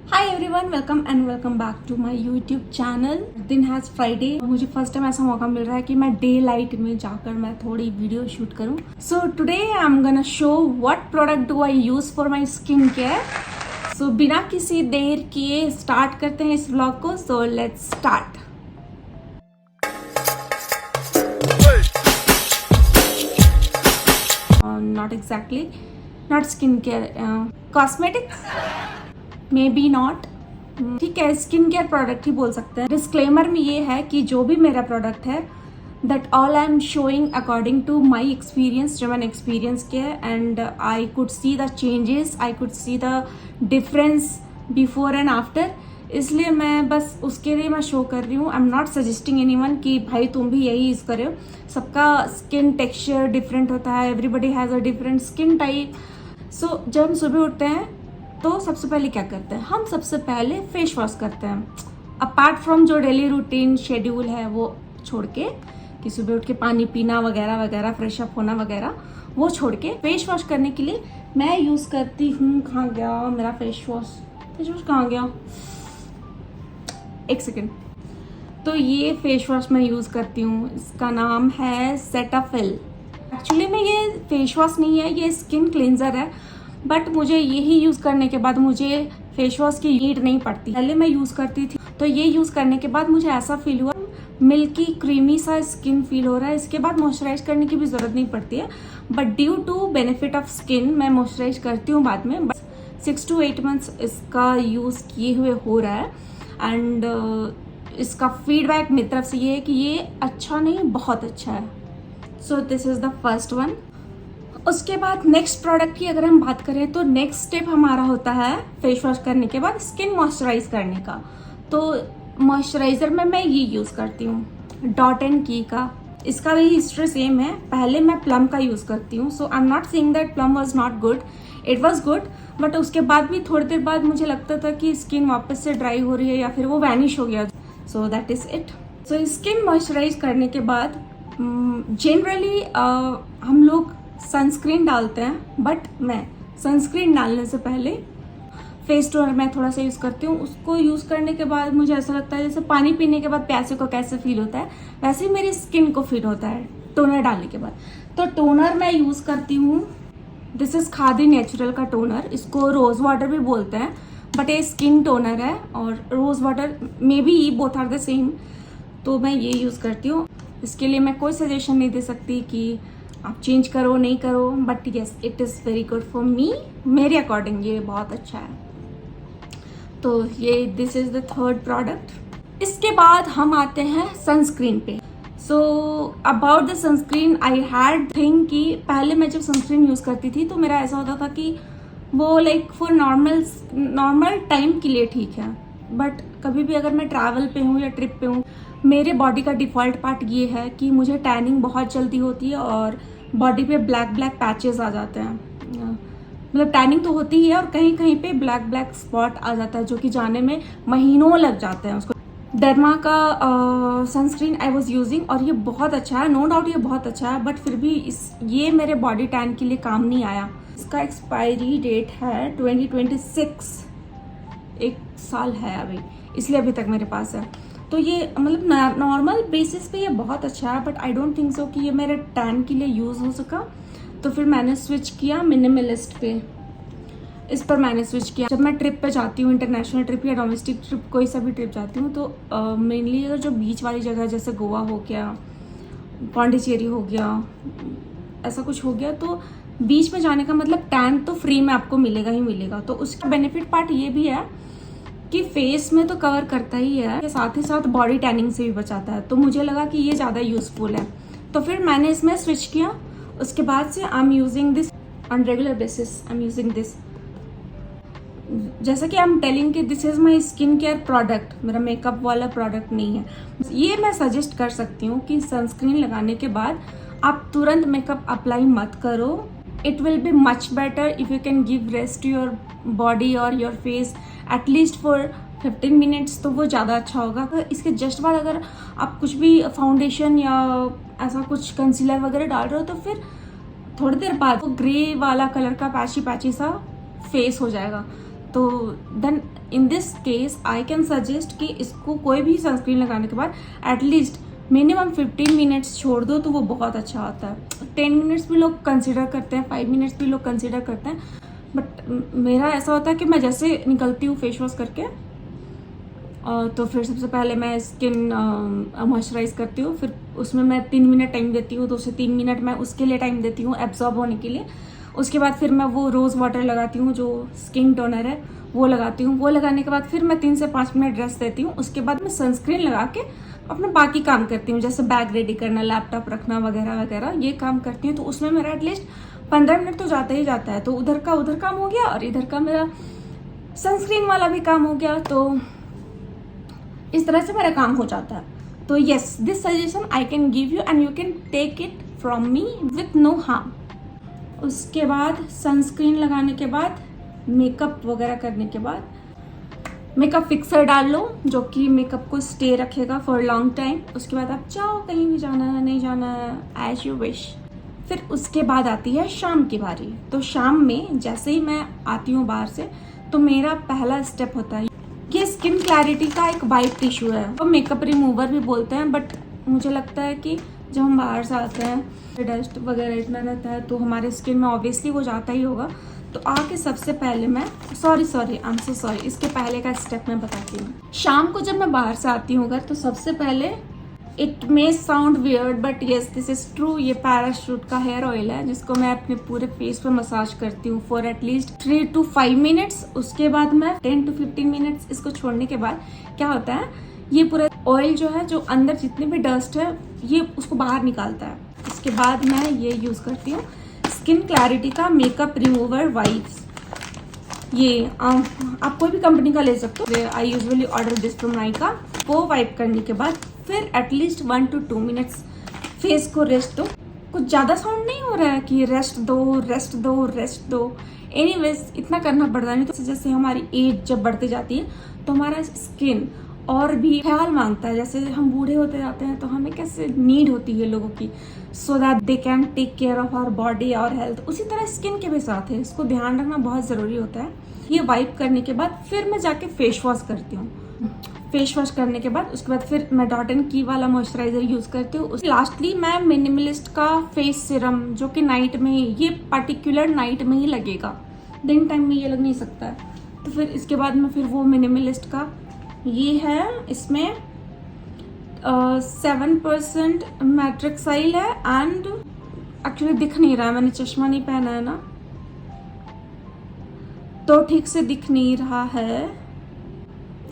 Hi everyone, welcome back to my YouTube channel. दिन has Friday. मुझे first time ऐसा मौका मिल रहा है कि मैं डे लाइट में जाकर मैं थोड़ी वीडियो शूट करूं। So today I am gonna show what product do I use for my skin care. So बिना किसी देर किए स्टार्ट करते हैं इस व्लॉग को। So let's start. Not exactly, not skin care, cosmetics, may be not, ठीक है, स्किन केयर प्रोडक्ट ही बोल सकते हैं। डिस्क्लेमर में ये है कि जो भी मेरा प्रोडक्ट है that all I am showing according to my experience, जो मैंने एक्सपीरियंस किया है। And I could see the changes, I could see the difference before and after, इसलिए मैं बस उसके लिए मैं शो कर रही हूँ। आई एम नॉट सजेस्टिंग एनीवन कि भाई तुम भी यही यूज़ करो। सबका स्किन टेक्सचर डिफरेंट होता है, everybody has a different skin type. So जब हम सुबह उठते हैं तो सबसे पहले क्या करते हैं, हम सबसे पहले फेस वॉश करते हैं। अपार्ट फ्रॉम जो डेली रूटीन शेड्यूल है वो छोड़ के, कि सुबह उठ के पानी पीना वगैरह वगैरह, फ्रेश अप होना वगैरह, वो छोड़ के फेस वॉश करने के लिए मैं यूज़ करती हूँ। कहाँ गया मेरा फेस वॉश कहाँ गया, एक सेकेंड। तो ये फेस वॉश मैं यूज़ करती हूँ, इसका नाम है सेटाफिल। एक्चुअली में ये फेस वॉश नहीं है, ये स्किन क्लींजर है, बट मुझे यही यूज़ करने के बाद मुझे फेस वॉश की नीड नहीं पड़ती। पहले मैं यूज़ करती थी तो ये यूज़ करने के बाद मुझे ऐसा फील हुआ, मिल्की क्रीमी सा स्किन फील हो रहा है। इसके बाद मॉइस्चराइज करने की भी ज़रूरत नहीं पड़ती है, but due to benefit of skin मैं मॉइस्चराइज करती हूँ बाद में। बट 6 to 8 months इसका यूज़ किए हुए हो रहा है। एंड इसका फीडबैक मेरी तरफ से ये है कि ये अच्छा नहीं, बहुत अच्छा है। So this is the first one. उसके बाद नेक्स्ट प्रोडक्ट की अगर हम बात करें तो नेक्स्ट स्टेप हमारा होता है फेस वॉश करने के बाद स्किन मॉइस्चराइज करने का। तो मॉइस्चराइज़र में मैं ये यूज़ करती हूँ डॉट एंड की का। इसका भी हिस्ट्री सेम है, पहले मैं प्लम का यूज़ करती हूँ। So I am not saying that Plum was not good, it was good, but उसके बाद भी थोड़ी देर बाद मुझे लगता था कि स्किन वापस से ड्राई हो रही है या फिर वो वैनिश हो गया। So that is it. So skin moisturise करने के बाद जनरली हम लोग सनस्क्रीन डालते हैं, बट मैं सनस्क्रीन डालने से पहले फेस टोनर मैं थोड़ा सा यूज़ करती हूँ। उसको यूज़ करने के बाद मुझे ऐसा लगता है जैसे पानी पीने के बाद प्यासे को कैसे फील होता है, वैसे ही मेरी स्किन को फील होता है टोनर डालने के बाद। तो टोनर मैं यूज़ करती हूँ, दिस इज़ खादी नेचुरल का टोनर। इसको रोज़ वाटर भी बोलते हैं, बट ये स्किन टोनर है और rose water may be both are the same. तो मैं ये यूज़ करती हूँ। इसके लिए मैं कोई सजेशन नहीं दे सकती कि आप चेंज करो नहीं करो, but yes it is very good for me. मेरे अकॉर्डिंग ये बहुत अच्छा है। तो ये this is the third product. इसके बाद हम आते हैं सनस्क्रीन पे। So about the sunscreen I had think कि पहले मैं जब सनस्क्रीन यूज़ करती थी तो मेरा ऐसा होता था कि वो लाइक फॉर नॉर्मल टाइम के लिए ठीक है, बट कभी भी अगर मैं ट्रैवल पे हूँ या ट्रिप पे हूँ, मेरे बॉडी का डिफ़ॉल्ट पार्ट ये है कि मुझे टैनिंग बहुत जल्दी होती है और बॉडी पे ब्लैक पैचेस आ जाते हैं। मतलब टैनिंग तो होती ही है और कहीं कहीं पे ब्लैक स्पॉट आ जाता है, जो कि जाने में महीनों लग जाते हैं उसको। डर्मा का सनस्क्रीन आई वाज यूजिंग और ये बहुत अच्छा है, नो डाउट ये बहुत अच्छा है, बट फिर भी ये मेरे बॉडी टैन के लिए काम नहीं आया। इसका एक्सपायरी डेट है 2026, 1 साल है अभी, इसलिए अभी तक मेरे पास है। तो ये मतलब नॉर्मल बेसिस पे ये बहुत अच्छा है, but I don't think so कि ये मेरे टैन के लिए यूज़ हो सका। तो फिर मैंने स्विच किया मिनिमलिस्ट पे, इस पर मैंने स्विच किया। जब मैं ट्रिप पे जाती हूँ, इंटरनेशनल ट्रिप या डोमेस्टिक ट्रिप, कोई सा भी ट्रिप जाती हूँ, तो मेनली अगर जो बीच वाली जगह जैसे गोवा हो गया, पौंडीचेरी हो गया, ऐसा कुछ हो गया, तो बीच में जाने का मतलब टैन तो फ्री में आपको मिलेगा ही मिलेगा। तो उसका बेनिफिट पार्ट ये भी है कि फेस में तो कवर करता ही है, साथ ही साथ बॉडी टैनिंग से भी बचाता है। तो मुझे लगा कि ये ज़्यादा यूज़फुल है, तो फिर मैंने इसमें स्विच किया। उसके बाद से I am using this on regular basis, I am using this. जैसा कि आई एम टेलिंग कि this is my skin care product, मेरा मेकअप वाला प्रोडक्ट नहीं है। ये मैं सजेस्ट कर सकती हूँ कि सनस्क्रीन लगाने के बाद आप तुरंत मेकअप अप्लाई मत करो। It will be much better if you can give rest to your body और your face at least for 15 minutes, तो वो ज़्यादा अच्छा होगा। तो इसके जस्ट बाद अगर आप कुछ भी फाउंडेशन या ऐसा कुछ कंसीलर वगैरह डाल रहे हो, तो फिर थोड़ी देर बाद वो ग्रे वाला कलर का पैची सा फेस हो जाएगा। तो then in this case I can suggest कि इसको कोई भी सनस्क्रीन लगाने के बाद एटलीस्ट मिनिमम 15 मिनट्स छोड़ दो तो वो बहुत अच्छा होता है। 10 मिनट्स भी लोग कंसिडर करते हैं, 5 मिनट्स भी लोग कंसिडर करते हैं, बट मेरा ऐसा होता है कि मैं जैसे निकलती हूँ फेस वॉश करके तो फिर सबसे पहले मैं स्किन मॉइस्चराइज करती हूँ, फिर उसमें मैं 3 मिनट टाइम देती हूँ, 2 से 3 मिनट मैं उसके लिए टाइम देती हूँ एब्जॉर्ब होने के लिए। उसके बाद फिर मैं वो रोज़ वाटर लगाती हूँ जो स्किन टोनर है वो लगाती हूँ। वो लगाने के बाद फिर मैं 3 से 5 मिनट रेस्ट देती हूँ। उसके बाद मैं सनस्क्रीन लगा के अपना बाकी काम करती हूँ, जैसे बैग रेडी करना, लैपटॉप रखना वगैरह वगैरह, ये काम करती हूँ। तो उसमें मेरा एटलीस्ट 15 मिनट तो जाता ही जाता है। तो उधर का उधर काम हो गया और इधर का मेरा सनस्क्रीन वाला भी काम हो गया। तो इस तरह से मेरा काम हो जाता है। तो yes, this suggestion I can give you and you can take it from me with no harm. उसके बाद सनस्क्रीन लगाने के बाद मेकअप वगैरह करने के बाद मेकअप फिक्सर डाल लो जो कि मेकअप को स्टे रखेगा फॉर लॉन्ग टाइम। उसके बाद आप चाहो कहीं भी जाना है, नहीं जाना है, एज यू विश। फिर उसके बाद आती है शाम की बारी। तो शाम में जैसे ही मैं आती हूँ बाहर से तो मेरा पहला स्टेप होता है, ये स्किन क्लैरिटी का एक वाइट टिश्यू है, वो मेकअप रिमूवर भी बोलते हैं, बट मुझे लगता है कि जब हम बाहर से आते हैं डस्ट वगैरह इतना रहता है तो हमारे स्किन में ऑब्वियसली वो जाता ही होगा। तो आके सबसे पहले मैं sorry I am so sorry, इसके पहले का स्टेप मैं बताती हूँ। शाम को जब मैं बाहर से आती हूँ घर तो सबसे पहले, it may sound weird but yes this is true, ये पैराशूट का हेयर ऑयल है जिसको मैं अपने पूरे फेस पे मसाज करती हूँ फॉर एटलीस्ट 3 to 5 मिनट्स। उसके बाद मैं 10 to 15 मिनट्स इसको छोड़ने के बाद क्या होता है, ये पूरा ऑयल जो है, जो अंदर जितनी भी डस्ट है, ये उसको बाहर निकालता है। इसके बाद मैं ये यूज करती हूँ स्किन क्लैरिटी का मेकअप रिमूवर वाइप्स। ये आप कोई भी कंपनी का ले सकते हो। I usually order this from Nykaa. वो वाइप करने के बाद फिर एटलीस्ट 1 to 2 मिनट्स फेस को रेस्ट दो। कुछ ज़्यादा साउंड नहीं हो रहा है कि रेस्ट दो रेस्ट दो रेस्ट दो, एनीवेज इतना करना पड़ता नहीं। तो जैसे हमारी एज जब बढ़ती जाती है तो हमारा स्किन और भी ख्याल मांगता है। जैसे हम बूढ़े होते जाते हैं तो हमें कैसे नीड होती है लोगों की, so that they can take care of our body और हेल्थ। उसी तरह स्किन के भी साथ है, इसको ध्यान रखना बहुत ज़रूरी होता है। ये वाइप करने के बाद फिर मैं जाके फेस वॉश करती हूँ। फेस वॉश करने के बाद उसके बाद फिर मैं डॉट एंड की वाला मॉइस्चराइजर यूज करती हूँ। लास्टली मैं मिनिमलिस्ट का फेस सीरम, जो कि नाइट में ही, ये पर्टिकुलर नाइट में ही लगेगा, दिन टाइम में ये लग नहीं सकता है। तो फिर इसके बाद में फिर वो मिनिमलिस्ट का ये है, इसमें 7% मैट्रिक्साइल है एंड एक्चुअली दिख नहीं रहा है, मैंने चश्मा नहीं पहना है ना तो ठीक से दिख नहीं रहा है,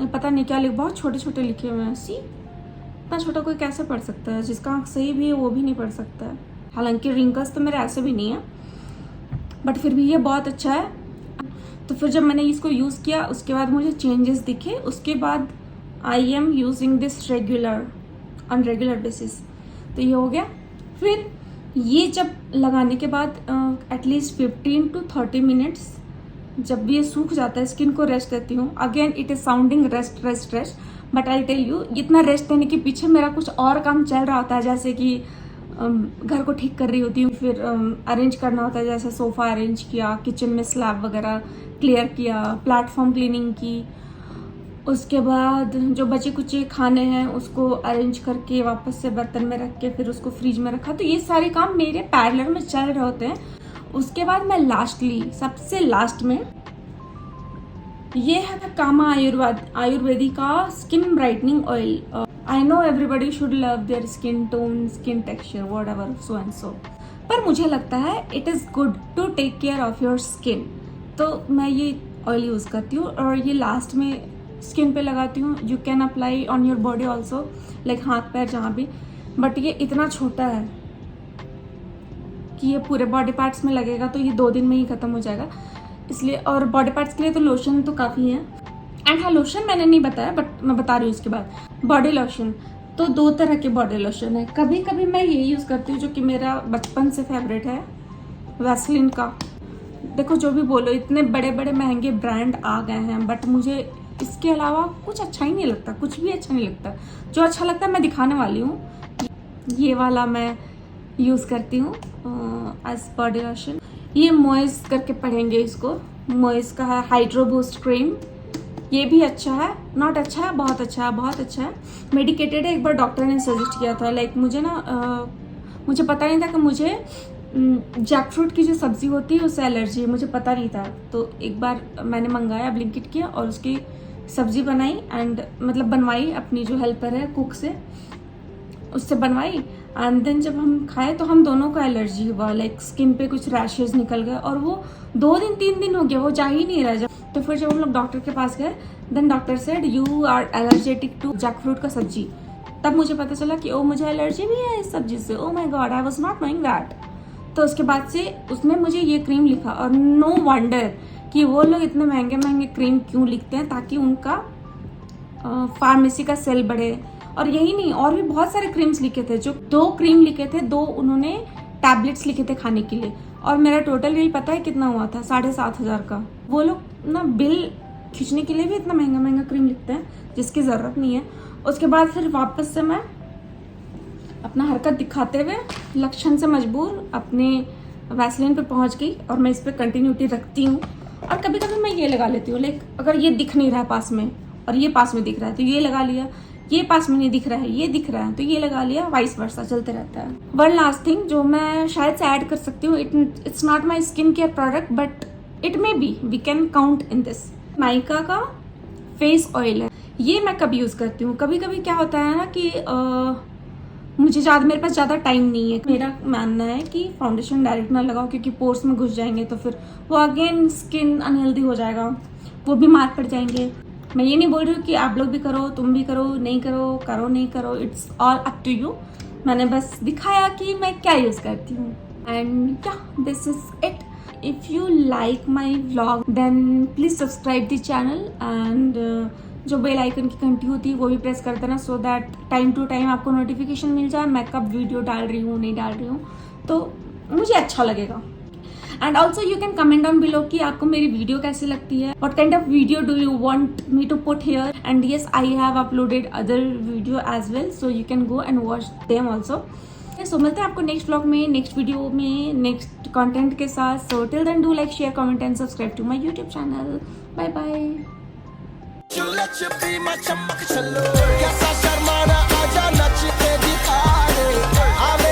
पता नहीं क्या लिख, बहुत छोटे छोटे लिखे हुए हैं। सी, इतना छोटा कोई कैसे पढ़ सकता है, जिसका आँख सही भी है वो भी नहीं पढ़ सकता है। हालांकि रिंकल्स तो मेरे ऐसे भी नहीं है, बट फिर भी ये बहुत अच्छा है। तो फिर जब मैंने इसको यूज़ किया उसके बाद मुझे चेंजेस दिखे। उसके बाद I am using this on regular basis. तो ये हो गया। फिर ये जब लगाने के बाद एटलीस्ट 15 to 30 मिनट्स जब भी ये सूख जाता है, स्किन को रेस्ट देती हूँ। Again it is sounding rest rest rest, but I tell you, इतना रेस्ट देने के पीछे मेरा कुछ और काम चल रहा होता है। जैसे कि घर को ठीक कर रही होती हूँ, फिर अरेंज करना होता है, जैसे सोफ़ा अरेंज किया, किचन में स्लैब वगैरह क्लियर किया, प्लेटफॉर्म क्लीनिंग की। उसके बाद जो बचे कुचे खाने हैं उसको अरेंज करके वापस से बर्तन में रख के फिर उसको फ्रिज में रखा। तो ये सारे काम मेरे पैरेलल में चल रहे होते हैं। उसके बाद मैं सबसे लास्ट में, ये है कामा आयुर्वेदी का skin brightening oil. I know everybody should love their skin tone, skin texture, whatever so and so, पर मुझे लगता है it is good to take care of your skin. तो मैं ये ऑयल यूज़ करती हूँ और ये लास्ट में स्किन पे लगाती हूँ। You can apply on your body also, like हाथ पैर जहाँ भी, बट ये इतना छोटा है कि ये पूरे बॉडी पार्ट्स में लगेगा तो ये 2 दिन में ही ख़त्म हो जाएगा, इसलिए। और बॉडी पार्ट्स के लिए तो लोशन तो काफ़ी है। एंड हाँ, लोशन मैंने नहीं बताया बट मैं बता रही हूँ इसके बाद। बॉडी लोशन तो 2 तरह के बॉडी लोशन है। कभी कभी मैं ये यूज़ करती हूँ जो कि मेरा बचपन से फेवरेट है, वैसलीन का। देखो जो भी बोलो, इतने बड़े बड़े महंगे ब्रांड आ गए हैं, बट मुझे इसके अलावा कुछ अच्छा ही नहीं लगता, कुछ भी अच्छा नहीं लगता। जो अच्छा लगता है मैं दिखाने वाली हूँ, ये वाला मैं यूज़ करती हूँ एज बॉडी लोशन। ये मॉइस्ट करके पढ़ेंगे इसको, मोइस का है हाइड्रो बूस्ट क्रीम, ये भी अच्छा है, नॉट अच्छा है, बहुत अच्छा है, बहुत अच्छा है। मेडिकेटेड है, एक बार डॉक्टर ने सजेस्ट किया था, लाइक मुझे ना मुझे पता नहीं था कि मुझे जैक फ्रूट की जो सब्ज़ी होती है उससे एलर्जी है, मुझे पता नहीं था। तो एक बार मैंने मंगाया, ब्लिंकिट किया और उसकी सब्ज़ी बनाई एंड मतलब बनवाई, अपनी जो हेल्पर है कुक से, उससे बनवाई एंड देन जब हम खाए तो हम दोनों को एलर्जी हुआ, लाइक स्किन पे कुछ रैशेज निकल गए और वो 2 दिन 3 दिन हो गया, वो जा ही नहीं रहा। जब तो फिर जब हम लोग डॉक्टर के पास गए, then doctor said you are allergic to jackfruit का सब्जी। तब मुझे पता चला कि ओ मुझे एलर्जी भी है इस सब्जी से। Oh my God, I was not knowing that. तो उसके बाद से उसने मुझे ये क्रीम लिखा और नो वंडर कि वो लोग इतने महंगे महंगे क्रीम क्यों लिखते हैं, ताकि उनका फार्मेसी का सेल बढ़े। और यही नहीं, और भी बहुत सारे क्रीम्स लिखे थे, जो 2 क्रीम लिखे थे, 2 उन्होंने टैबलेट्स लिखे थे खाने के लिए, और मेरा टोटल बिल पता है कितना हुआ था, 7,500 का। वो लोग ना बिल खींचने के लिए भी इतना महंगा महंगा क्रीम लिखते हैं जिसकी ज़रूरत नहीं है। उसके बाद फिर वापस से मैं अपना हरकत दिखाते हुए लक्षण से मजबूर अपने वैसलीन पे पहुंच गई, और मैं इस पर कंटिन्यूटी रखती हूँ। और कभी कभी मैं ये लगा लेती हूँ, लाइक अगर ये दिख नहीं रहा है पास में और ये पास में दिख रहा है तो ये लगा लिया, ये पास में नहीं दिख रहा है, ये दिख रहा है तो ये लगा लिया, वाइस वर्सा चलते रहता है। वन लास्ट थिंग जो मैं शायद से ऐड कर सकती हूँ, it's not my skin care product but it may be, we can count in this. Nykaa का फेस ऑयल है, ये मैं कभी यूज़ करती हूँ। कभी कभी क्या होता है ना कि मेरे पास ज़्यादा टाइम नहीं है। मेरा मानना है कि फाउंडेशन डायरेक्ट ना लगाओ, क्योंकि पोर्स में घुस जाएंगे तो फिर वो अगेन स्किन अनहेल्दी हो जाएगा, वो बीमार पड़ जाएंगे। मैं ये नहीं बोल रही हूँ कि आप लोग भी करो, तुम भी करो, नहीं करो, करो नहीं करो, it's all up to you. मैंने बस दिखाया कि मैं क्या यूज़ करती हूँ एंड या this is it. If you like my vlog then please subscribe the channel and जो बेल आइकन की घंटी होती है वो भी प्रेस कर देना, so that time to time आपको नोटिफिकेशन मिल जाए मैं कब वीडियो डाल रही हूँ, नहीं डाल रही हूँ, तो मुझे अच्छा लगेगा। And also you can comment down below कि आपको मेरी वीडियो कैसी लगती है, what kind of video do you want me to put here. And yes, I have uploaded other video as well, so you can go and watch them also. So मिलते हैं आपको next vlog में, next video में, next content के साथ। So till then do like, share, comment and subscribe to my YouTube channel. Bye bye. चलो कैसा शर्माना, आजा नच के दिखा दे।